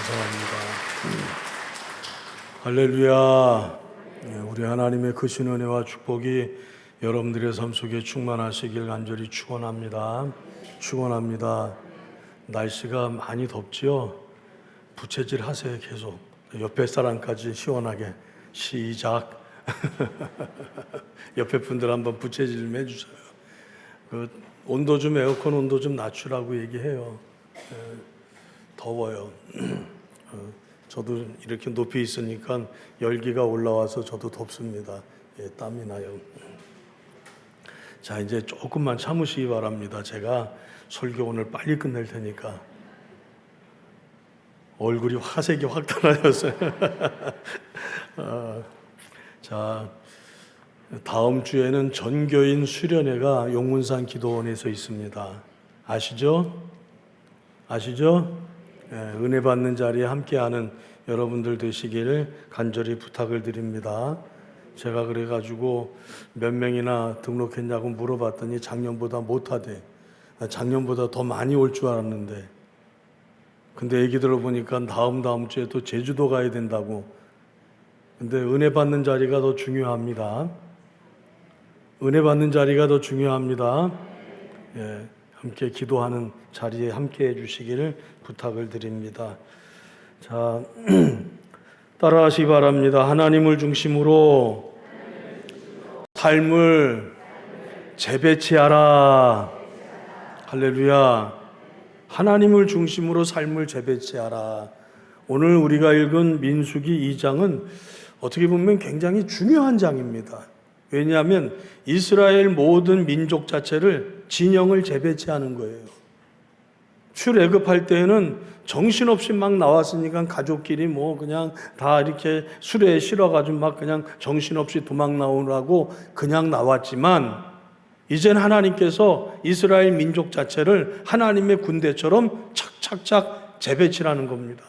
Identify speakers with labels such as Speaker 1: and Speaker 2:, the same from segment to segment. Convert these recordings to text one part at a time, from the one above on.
Speaker 1: 감사합니다. 할렐루야. 우리 하나님의 크신 은혜와 축복이 여러분들의 삶 속에 충만하시길 간절히 축원합니다. 날씨가 많이 덥지요. 부채질 하세요. 계속 옆에 사람까지 시원하게 시작. 옆에 분들 한번 부채질 좀 해주세요. 온도 좀 에어컨 온도 좀 낮추라고 얘기해요. 더워요. 저도 이렇게 높이 있으니까 열기가 올라와서 저도 덥습니다. 땀이 나요. 자, 이제 조금만 참으시기 바랍니다. 제가 설교 오늘 빨리 끝낼 테니까. 얼굴이 화색이 확 달라졌어요. 자, 다음 주에는 전교인 수련회가 용문산 기도원에서 있습니다. 아시죠? 은혜 받는 자리에 함께하는 여러분들 되시길 간절히 부탁을 드립니다. 제가 그래가지고 몇 명이나 등록했냐고 물어봤더니 작년보다 못하대. 작년보다 더 많이 올 줄 알았는데, 근데 얘기 들어보니까 다음 주에 또 제주도 가야 된다고. 근데 은혜 받는 자리가 더 중요합니다. 함께 기도하는 자리에 함께 해주시기를 부탁을 드립니다. 자, 따라하시기 바랍니다. 하나님을 중심으로 삶을 재배치하라. 할렐루야. 하나님을 중심으로 삶을 재배치하라. 오늘 우리가 읽은 민수기 2장은 어떻게 보면 굉장히 중요한 장입니다. 왜냐하면 이스라엘 모든 민족 자체를 진영을 재배치하는 거예요. 출애굽할 때에는 정신없이 막 나왔으니까 가족끼리 뭐 그냥 다 이렇게 수레에 실어가지고 막 그냥 정신없이 도망 나오라고 그냥 나왔지만, 이젠 하나님께서 이스라엘 민족 자체를 하나님의 군대처럼 착착착 재배치라는 겁니다.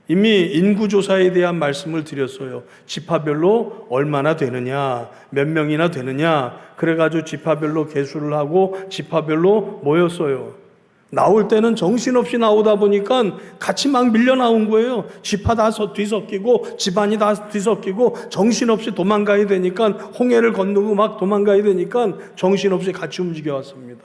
Speaker 1: 이미 인구조사에 대한 말씀을 드렸어요. 지파별로 얼마나 되느냐, 몇 명이나 되느냐, 그래가지고 지파별로 계수를 하고 지파별로 모였어요. 나올 때는 정신없이 나오다 보니까 같이 막 밀려 나온 거예요. 지파 다 뒤섞이고 집안이 다 뒤섞이고 정신없이 도망가야 되니까, 홍해를 건너고 막 도망가야 되니까 정신없이 같이 움직여 왔습니다.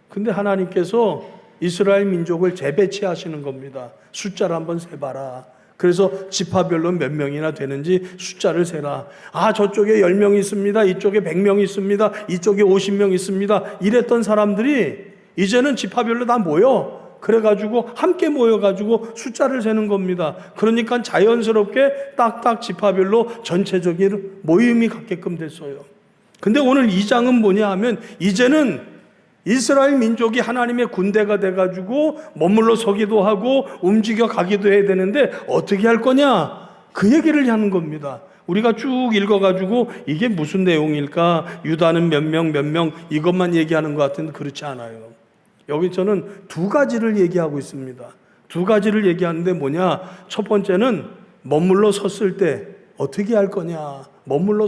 Speaker 1: 근데 하나님께서 이스라엘 민족을 재배치하시는 겁니다. 숫자를 한번 세봐라. 그래서 지파별로 몇 명이나 되는지 숫자를 세라. 저쪽에 10명 있습니다. 이쪽에 100명 있습니다. 이쪽에 50명 있습니다. 이랬던 사람들이 이제는 지파별로 다 모여. 그래가지고 함께 모여가지고 숫자를 세는 겁니다. 그러니까 자연스럽게 딱딱 지파별로 전체적인 모임이 갖게끔 됐어요. 근데 오늘 2장은 뭐냐 하면, 이제는 이스라엘 민족이 하나님의 군대가 돼가지고 머물러 서기도 하고 움직여 가기도 해야 되는데 어떻게 할 거냐? 그 얘기를 하는 겁니다. 우리가 쭉 읽어가지고 이게 무슨 내용일까? 유다는 몇 명 이것만 얘기하는 것 같은데 그렇지 않아요. 여기 저는 두 가지를 얘기하고 있습니다. 두 가지를 얘기하는데 뭐냐? 첫 번째는 머물러 섰을 때 어떻게 할 거냐? 머물러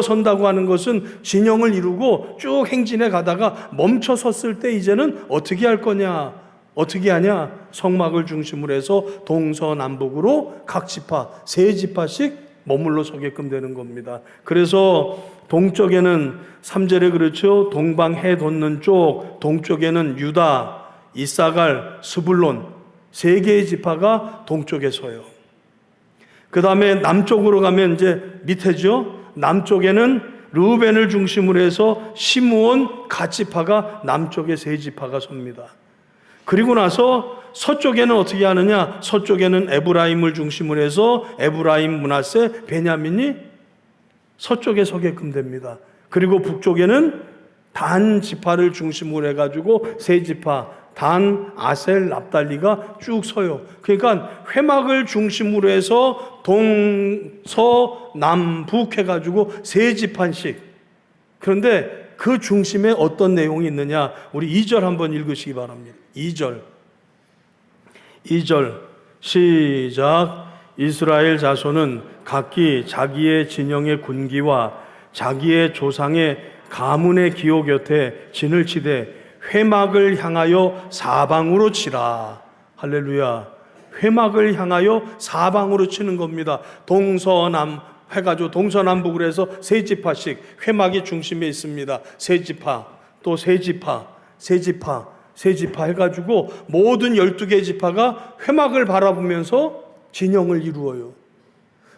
Speaker 1: 선다고 하는 것은 진영을 이루고 쭉 행진해 가다가 멈춰 섰을 때 이제는 어떻게 할 거냐? 어떻게 하냐? 성막을 중심으로 해서 동서남북으로 각 지파, 세 지파씩 머물러 서게끔 되는 겁니다. 그래서 동쪽에는 3절에 그렇죠. 동방 해 돋는 쪽, 동쪽에는 유다, 이사갈, 스불론 세 개의 지파가 동쪽에 서요. 그 다음에 남쪽으로 가면 이제 밑에죠. 남쪽에는 르우벤을 중심으로 해서 시므온, 갓 지파가 남쪽에 세 지파가 섭니다. 그리고 나서 서쪽에는 어떻게 하느냐? 서쪽에는 에브라임을 중심으로 해서 에브라임, 므낫세, 베냐민이 서쪽에 서게끔 됩니다. 그리고 북쪽에는 단 지파를 중심으로 해가지고 세 지파, 단, 아셀, 납달리가 쭉 서요. 그러니까 회막을 중심으로 해서 동서 남북 해가지고 세 지파씩. 그런데 그 중심에 어떤 내용이 있느냐? 우리 2절 한번 읽으시기 바랍니다. 2절 시작. 이스라엘 자손은 각기 자기의 진영의 군기와 자기의 조상의 가문의 기호 곁에 진을 치되 회막을 향하여 사방으로 치라. 할렐루야. 회막을 향하여 사방으로 치는 겁니다. 동서남 해가지고 동서남북으로 해서 세 지파씩 회막이 중심에 있습니다. 세 지파, 또 세 지파, 세 지파, 세 지파 해가지고 모든 12개 지파가 회막을 바라보면서 진영을 이루어요.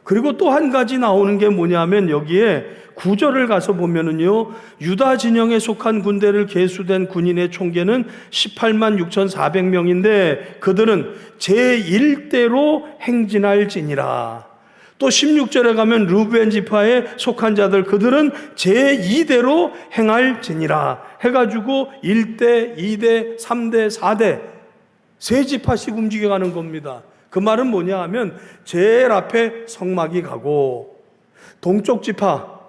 Speaker 1: 그리고 또 한 가지 나오는 게 뭐냐면 여기에 9절을 가서 보면은요, 유다 진영에 속한 군대를 계수된 군인의 총계는 18만 6,400명인데 그들은 제1대로 행진할지니라. 또 16절에 가면 루벤 지파에 속한 자들 그들은 제2대로 행할지니라 해가지고 1대, 2대, 3대, 4대 세 지파씩 움직여가는 겁니다. 그 말은 뭐냐 하면 제일 앞에 성막이 가고 동쪽 지파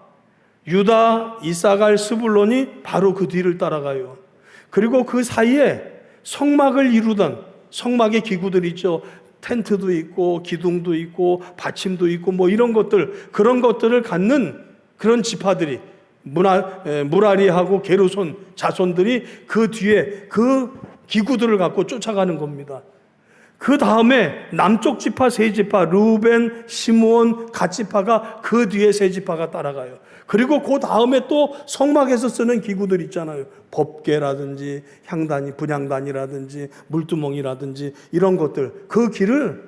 Speaker 1: 유다, 이사갈, 스불론이 바로 그 뒤를 따라가요. 그리고 그 사이에 성막을 이루던 성막의 기구들 있죠. 텐트도 있고 기둥도 있고 받침도 있고 뭐 이런 것들, 그런 것들을 갖는 그런 지파들이 무라리하고 게르손 자손들이 그 뒤에 그 기구들을 갖고 쫓아가는 겁니다. 그 다음에 남쪽 지파 세 지파 루벤, 시므온, 갓 지파가 그 뒤에 세 지파가 따라가요. 그리고 그 다음에 또 성막에서 쓰는 기구들 있잖아요. 법궤라든지 향단이, 분향단이라든지 물두멍이라든지 이런 것들, 그 길을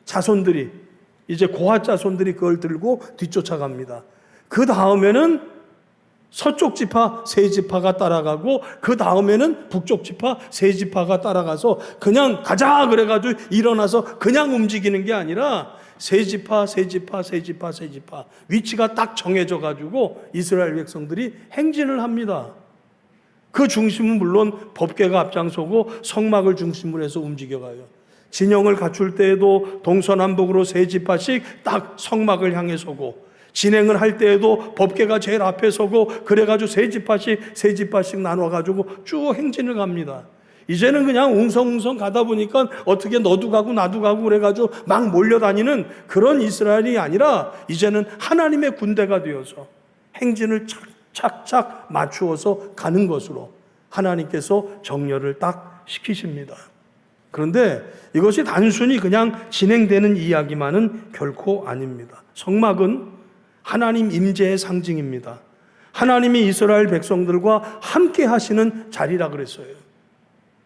Speaker 1: 자손들이 이제 고핫 자손들이 그걸 들고 뒤쫓아갑니다. 그 다음에는 서쪽 지파 세 지파가 따라가고 그 다음에는 북쪽 지파 세 지파가 따라가서 그냥 가자 그래가지고 일어나서 그냥 움직이는 게 아니라 세 지파 세 지파 세 지파 세 지파 위치가 딱 정해져 가지고 이스라엘 백성들이 행진을 합니다. 그 중심은 물론 법궤가 앞장서고 성막을 중심으로 해서 움직여가요. 진영을 갖출 때에도 동서남북으로 세 지파씩 딱 성막을 향해 서고, 진행을 할 때에도 법궤가 제일 앞에 서고, 그래가지고 세 지파씩 나눠가지고 쭉 행진을 갑니다. 이제는 그냥 웅성웅성 가다 보니까 어떻게 너도 가고 나도 가고 그래가지고 막 몰려다니는 그런 이스라엘이 아니라 이제는 하나님의 군대가 되어서 행진을 착착 맞추어서 가는 것으로 하나님께서 정렬을 딱 시키십니다. 그런데 이것이 단순히 그냥 진행되는 이야기만은 결코 아닙니다. 성막은 하나님 임재의 상징입니다. 하나님이 이스라엘 백성들과 함께 하시는 자리라 그랬어요.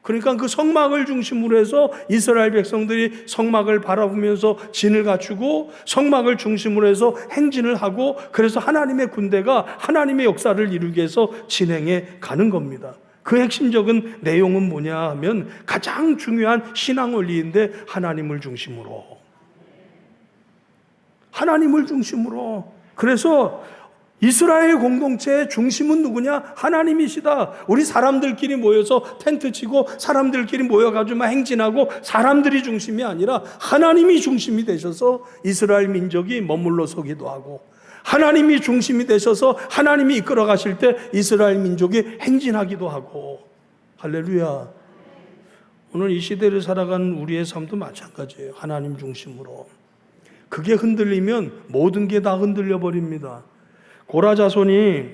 Speaker 1: 그러니까 그 성막을 중심으로 해서 이스라엘 백성들이 성막을 바라보면서 진을 갖추고 성막을 중심으로 해서 행진을 하고, 그래서 하나님의 군대가 하나님의 역사를 이루기 위해서 진행해 가는 겁니다. 그 핵심적인 내용은 뭐냐 하면 가장 중요한 신앙 원리인데 하나님을 중심으로. 하나님을 중심으로. 그래서 이스라엘 공동체의 중심은 누구냐? 하나님이시다. 우리 사람들끼리 모여서 텐트 치고 사람들끼리 모여가지고 막 행진하고 사람들이 중심이 아니라 하나님이 중심이 되셔서 이스라엘 민족이 머물러 서기도 하고, 하나님이 중심이 되셔서 하나님이 이끌어 가실 때 이스라엘 민족이 행진하기도 하고. 할렐루야. 오늘 이 시대를 살아가는 우리의 삶도 마찬가지예요. 하나님 중심으로. 그게 흔들리면 모든 게 다 흔들려 버립니다. 고라 자손이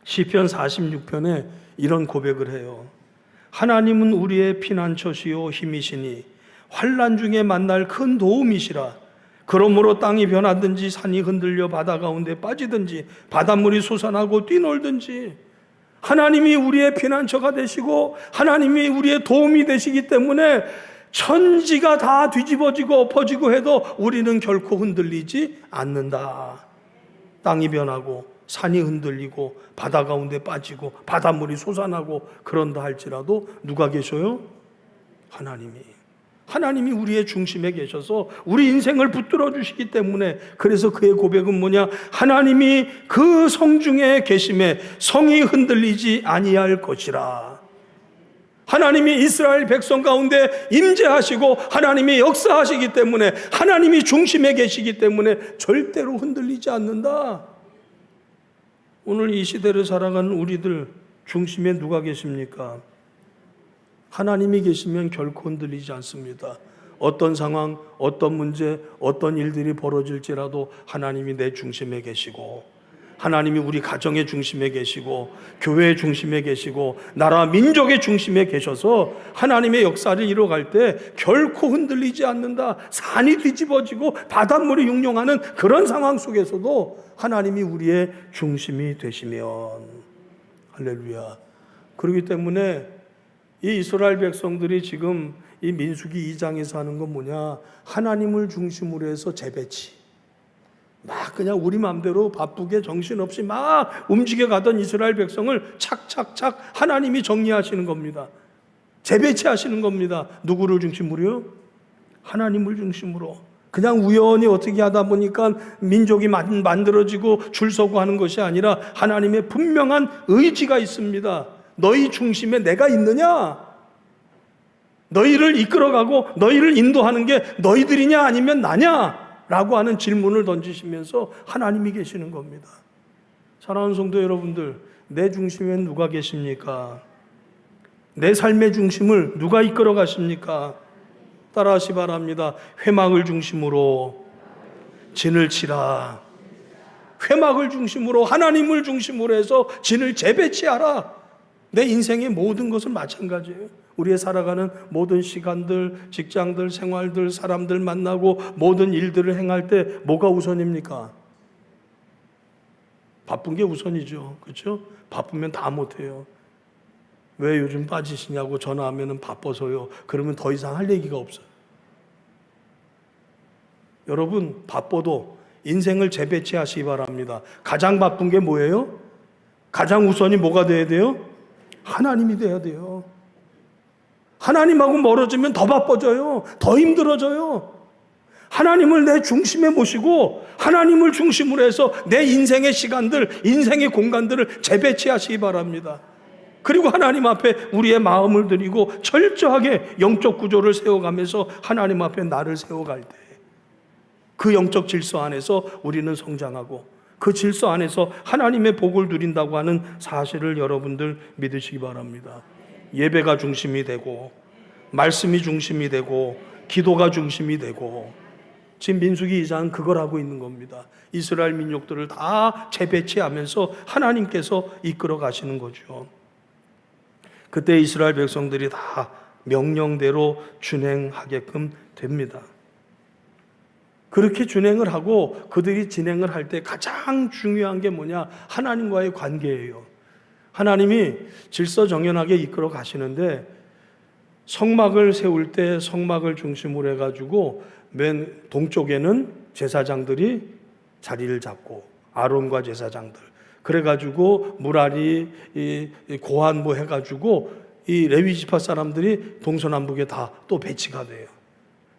Speaker 1: 시편 46편에 이런 고백을 해요. 하나님은 우리의 피난처시요 힘이시니 환난 중에 만날 큰 도움이시라. 그러므로 땅이 변하든지 산이 흔들려 바다 가운데 빠지든지 바닷물이 솟아나고 뛰놀든지, 하나님이 우리의 피난처가 되시고 하나님이 우리의 도움이 되시기 때문에 천지가 다 뒤집어지고 엎어지고 해도 우리는 결코 흔들리지 않는다. 땅이 변하고 산이 흔들리고 바다 가운데 빠지고 바닷물이 솟아나고 그런다 할지라도 누가 계셔요? 하나님이 우리의 중심에 계셔서 우리 인생을 붙들어 주시기 때문에, 그래서 그의 고백은 뭐냐? 하나님이 그 성중에 계심에 성이 흔들리지 아니할 것이라. 하나님이 이스라엘 백성 가운데 임재하시고 하나님이 역사하시기 때문에, 하나님이 중심에 계시기 때문에 절대로 흔들리지 않는다. 오늘 이 시대를 살아가는 우리들 중심에 누가 계십니까? 하나님이 계시면 결코 흔들리지 않습니다. 어떤 상황, 어떤 문제, 어떤 일들이 벌어질지라도 하나님이 내 중심에 계시고, 하나님이 우리 가정의 중심에 계시고 교회의 중심에 계시고 나라 민족의 중심에 계셔서 하나님의 역사를 이뤄갈 때 결코 흔들리지 않는다. 산이 뒤집어지고 바닷물이涌용하는 그런 상황 속에서도 하나님이 우리의 중심이 되시면, 할렐루야. 그렇기 때문에 이 이스라엘 백성들이 지금 이 민수기 2장에서 하는 건 뭐냐, 하나님을 중심으로 해서 재배치, 막 그냥 우리 마음대로 바쁘게 정신없이 막 움직여 가던 이스라엘 백성을 착착착 하나님이 정리하시는 겁니다. 재배치하시는 겁니다. 누구를 중심으로요? 하나님을 중심으로. 그냥 우연히 어떻게 하다 보니까 민족이 만들어지고 줄 서고 하는 것이 아니라 하나님의 분명한 의지가 있습니다. 너희 중심에 내가 있느냐? 너희를 이끌어가고 너희를 인도하는 게 너희들이냐 아니면 나냐? 라고 하는 질문을 던지시면서 하나님이 계시는 겁니다. 사랑하는 성도 여러분들, 내 중심엔 누가 계십니까? 내 삶의 중심을 누가 이끌어 가십니까? 따라하시 바랍니다. 회막을 중심으로 진을 치라. 회막을 중심으로, 하나님을 중심으로 해서 진을 재배치하라. 내 인생의 모든 것은 마찬가지예요. 우리의 살아가는 모든 시간들, 직장들, 생활들, 사람들 만나고 모든 일들을 행할 때 뭐가 우선입니까? 바쁜 게 우선이죠. 그렇죠? 바쁘면 다 못해요. 왜 요즘 빠지시냐고 전화하면 바빠서요. 그러면 더 이상 할 얘기가 없어요. 여러분, 바빠도 인생을 재배치하시기 바랍니다. 가장 바쁜 게 뭐예요? 가장 우선이 뭐가 돼야 돼요? 하나님이 돼야 돼요. 하나님하고 멀어지면 더 바빠져요. 더 힘들어져요. 하나님을 내 중심에 모시고 하나님을 중심으로 해서 내 인생의 시간들, 인생의 공간들을 재배치하시기 바랍니다. 그리고 하나님 앞에 우리의 마음을 드리고 철저하게 영적 구조를 세워가면서 하나님 앞에 나를 세워갈 때 그 영적 질서 안에서 우리는 성장하고 그 질서 안에서 하나님의 복을 누린다고 하는 사실을 여러분들 믿으시기 바랍니다. 예배가 중심이 되고 말씀이 중심이 되고 기도가 중심이 되고, 지금 민수기 2장은 그걸 하고 있는 겁니다. 이스라엘 민족들을 다 재배치하면서 하나님께서 이끌어 가시는 거죠. 그때 이스라엘 백성들이 다 명령대로 준행하게끔 됩니다. 그렇게 준행을 하고 그들이 진행을 할 때 가장 중요한 게 뭐냐? 하나님과의 관계예요. 하나님이 질서정연하게 이끌어 가시는데 성막을 세울 때 성막을 중심으로 해가지고 맨 동쪽에는 제사장들이 자리를 잡고, 아론과 제사장들, 그래가지고 무라리, 고한모 해가지고 이 레위 지파 사람들이 동서남북에 다 또 배치가 돼요.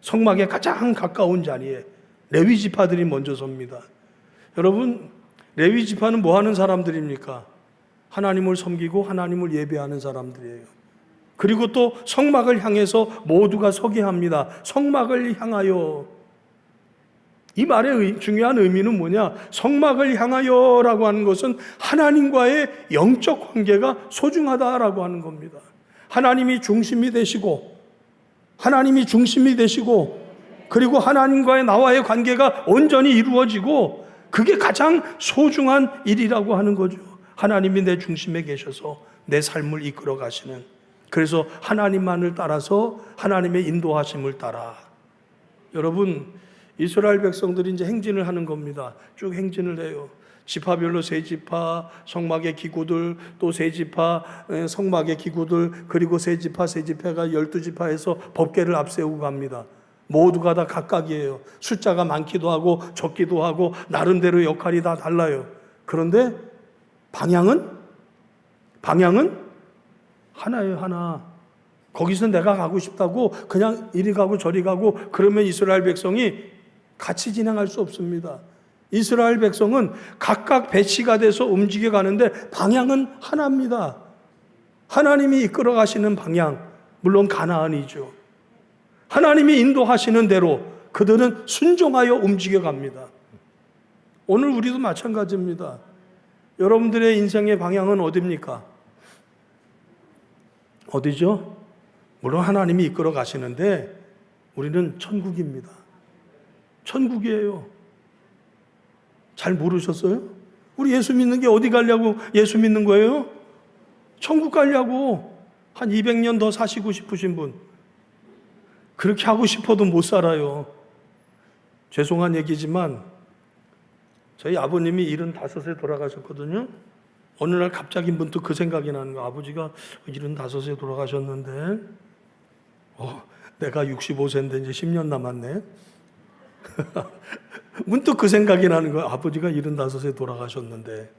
Speaker 1: 성막에 가장 가까운 자리에 레위 지파들이 먼저 섭니다. 여러분, 레위 지파는 뭐 하는 사람들입니까? 하나님을 섬기고 하나님을 예배하는 사람들이에요. 그리고 또 성막을 향해서 모두가 서게 합니다. 성막을 향하여. 이 말의 중요한 의미는 뭐냐? 성막을 향하여라고 하는 것은 하나님과의 영적 관계가 소중하다라고 하는 겁니다. 하나님이 중심이 되시고, 하나님이 중심이 되시고, 그리고 하나님과의 나와의 관계가 온전히 이루어지고, 그게 가장 소중한 일이라고 하는 거죠. 하나님이 내 중심에 계셔서 내 삶을 이끌어 가시는, 그래서 하나님만을 따라서 하나님의 인도하심을 따라. 여러분, 이스라엘 백성들이 이제 행진을 하는 겁니다. 쭉 행진을 해요. 지파별로 세 지파, 성막의 기구들, 또 세 지파, 성막의 기구들, 그리고 세 지파가 12지파에서 법궤를 앞세우고 갑니다. 모두가 다 각각이에요. 숫자가 많기도 하고 적기도 하고 나름대로 역할이 다 달라요. 그런데 방향은 하나예요, 하나. 거기서 내가 가고 싶다고 그냥 이리 가고 저리 가고 그러면 이스라엘 백성이 같이 진행할 수 없습니다. 이스라엘 백성은 각각 배치가 돼서 움직여 가는데 방향은 하나입니다. 하나님이 이끌어 가시는 방향, 물론 가나안이죠. 하나님이 인도하시는 대로 그들은 순종하여 움직여 갑니다. 오늘 우리도 마찬가지입니다. 여러분들의 인생의 방향은 어디입니까? 어디죠? 물론 하나님이 이끌어 가시는데 우리는 천국입니다. 천국이에요. 잘 모르셨어요? 우리 예수 믿는 게 어디 가려고 예수 믿는 거예요? 천국 가려고. 한 200년 더 사시고 싶으신 분, 그렇게 하고 싶어도 못 살아요. 죄송한 얘기지만 저희 아버님이 75세 돌아가셨거든요. 어느 날 갑자기 문득 그 생각이 나는 거예요. 아버지가 75세 돌아가셨는데 내가 65세인데 이제 10년 남았네. 문득 그 생각이 나는 거예요. 아버지가 75세 돌아가셨는데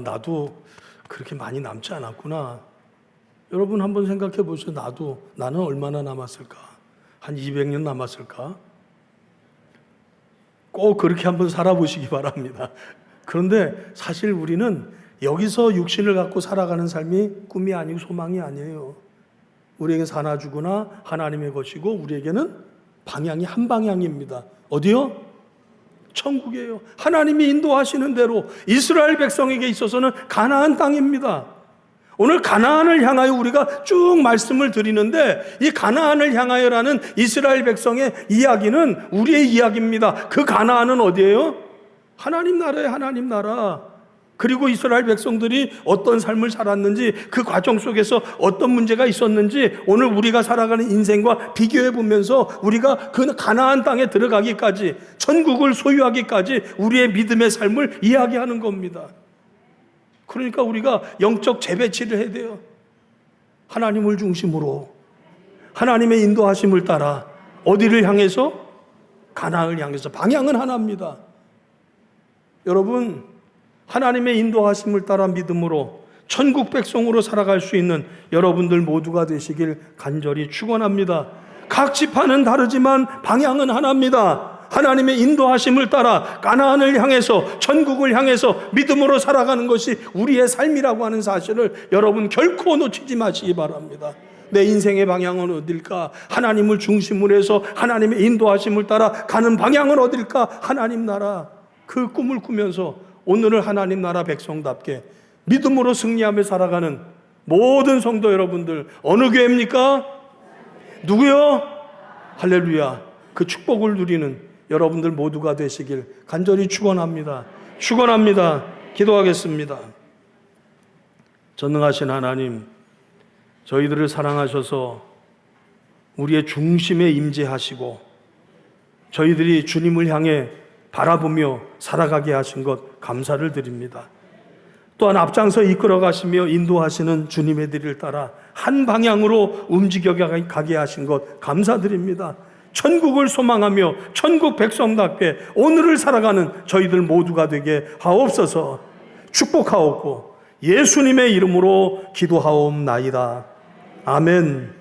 Speaker 1: 나도 그렇게 많이 남지 않았구나. 여러분 한번 생각해 보세요. 나는 얼마나 남았을까? 한 200년 남았을까? 꼭 그렇게 한번 살아보시기 바랍니다. 그런데 사실 우리는 여기서 육신을 갖고 살아가는 삶이 꿈이 아니고 소망이 아니에요. 우리에게 사나 죽으나 하나님의 것이고 우리에게는 방향이 한 방향입니다. 어디요? 천국이에요. 하나님이 인도하시는 대로 이스라엘 백성에게 있어서는 가나안 땅입니다. 오늘 가나안을 향하여 우리가 쭉 말씀을 드리는데 이 가나안을 향하여라는 이스라엘 백성의 이야기는 우리의 이야기입니다. 그 가나안은 어디예요? 하나님 나라예요. 하나님 나라. 그리고 이스라엘 백성들이 어떤 삶을 살았는지, 그 과정 속에서 어떤 문제가 있었는지 오늘 우리가 살아가는 인생과 비교해 보면서 우리가 그 가나안 땅에 들어가기까지, 천국을 소유하기까지 우리의 믿음의 삶을 이야기하는 겁니다. 그러니까 우리가 영적 재배치를 해야 돼요. 하나님을 중심으로, 하나님의 인도하심을 따라. 어디를 향해서? 가나안을 향해서. 방향은 하나입니다. 여러분, 하나님의 인도하심을 따라 믿음으로 천국 백성으로 살아갈 수 있는 여러분들 모두가 되시길 간절히 축원합니다. 각 지파는 다르지만 방향은 하나입니다. 하나님의 인도하심을 따라 가나안을 향해서, 천국을 향해서 믿음으로 살아가는 것이 우리의 삶이라고 하는 사실을 여러분 결코 놓치지 마시기 바랍니다. 내 인생의 방향은 어딜까? 하나님을 중심으로 해서 하나님의 인도하심을 따라 가는 방향은 어딜까? 하나님 나라. 그 꿈을 꾸면서 오늘을 하나님 나라 백성답게 믿음으로 승리하며 살아가는 모든 성도 여러분들, 어느 교회입니까? 누구요? 할렐루야. 그 축복을 누리는 여러분들 모두가 되시길 간절히 축원합니다. 축원합니다. 기도하겠습니다. 전능하신 하나님, 저희들을 사랑하셔서 우리의 중심에 임재하시고 저희들이 주님을 향해 바라보며 살아가게 하신 것 감사를 드립니다. 또한 앞장서 이끌어 가시며 인도하시는 주님의 뒤를 따라 한 방향으로 움직여 가게 하신 것 감사드립니다. 천국을 소망하며 천국 백성답게 오늘을 살아가는 저희들 모두가 되게 하옵소서. 축복하옵고 예수님의 이름으로 기도하옵나이다. 아멘.